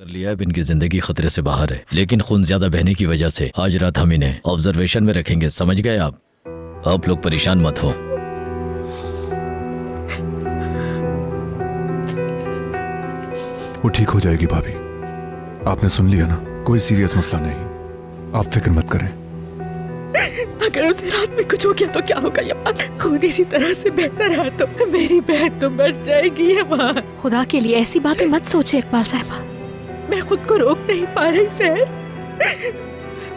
कर लिया है। इनकी जिंदगी खतरे से बाहर है, लेकिन खून ज्यादा बहने की वजह से आज रात हम इन्हें ऑब्जर्वेशन में रखेंगे। समझ गए आप लोग परेशान मत हो। वो ठीक हो जाएगी भाभी, आपने सुन लिया ना, कोई सीरियस मसला नहीं, आप फिक्र मत करें। अगर उसे रात में कुछ हो गया तो क्या होगा यार? खून इसी तरह से बहता रहा तो मेरी बहन तो मर जाएगी यार। खुदा के लिए ऐसी बातें मत सोचिए इकबाल साहिबा। मैं खुद को रोक नहीं पा रही सर।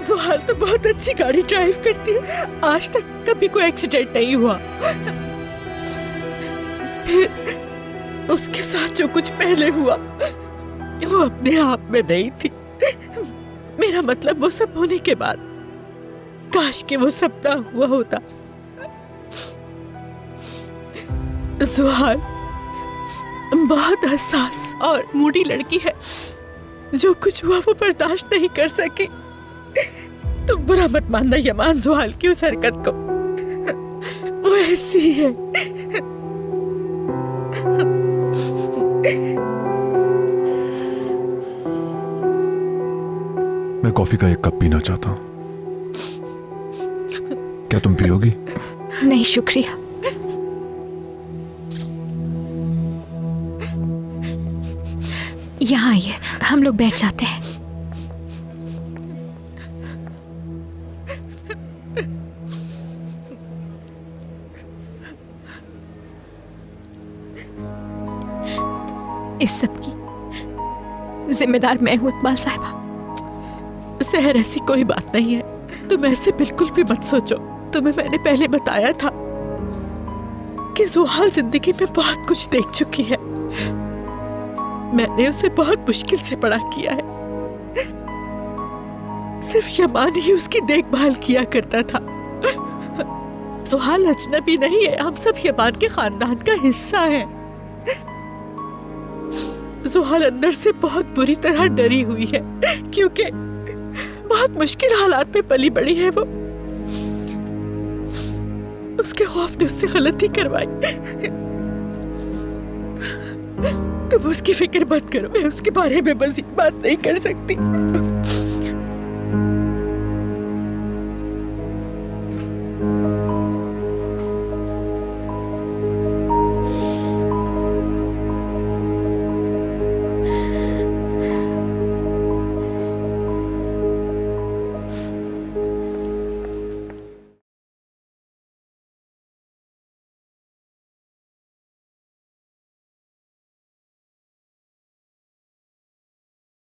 जुहाल तो बहुत अच्छी गाड़ी ड्राइव करती है, आज तक कभी कोई एक्सीडेंट नहीं हुआ। फिर उसके साथ जो कुछ पहले हुआ वो अपने आप में नहीं थी। मेरा मतलब वो सब होने के बाद काश कि वो सपना हुआ होता। जुहाल बहुत हसास और मूडी लड़की है, जो कुछ हुआ वो बर्दाश्त नहीं कर सकी। तुम बुरा मत मानना यमान जुहाल की उस हरकत को, वो ऐसी है। मैं कॉफी का एक कप पीना चाहता हूँ, क्या तुम पियोगी? नहीं शुक्रिया। यहाँ आइए, हम लोग बैठ जाते हैं। इस सब की जिम्मेदार मैं हूं इकबाल साहिबा। सहर ऐसी कोई बात नहीं है, तुम ऐसे बिल्कुल भी मत सोचो। तुम्हें मैंने पहले बताया था कि जुहाल जिंदगी में बहुत कुछ देख चुकी है। मैंने उसे बहुत मुश्किल से बड़ा किया है, सिर्फ यमान ही उसकी देखभाल किया करता था। जुहाल अजनबी नहीं है, हम सब यमान के खानदान का हिस्सा है। जुहाल अंदर से बहुत बुरी तरह डरी हुई है, क्योंकि बहुत मुश्किल हालात में पली बड़ी है वो। उसके खौफ ने उससे गलती करवाई। तुम उसकी फिक्र मत करो, मैं उसके बारे में मज़ीद बात नहीं कर सकती।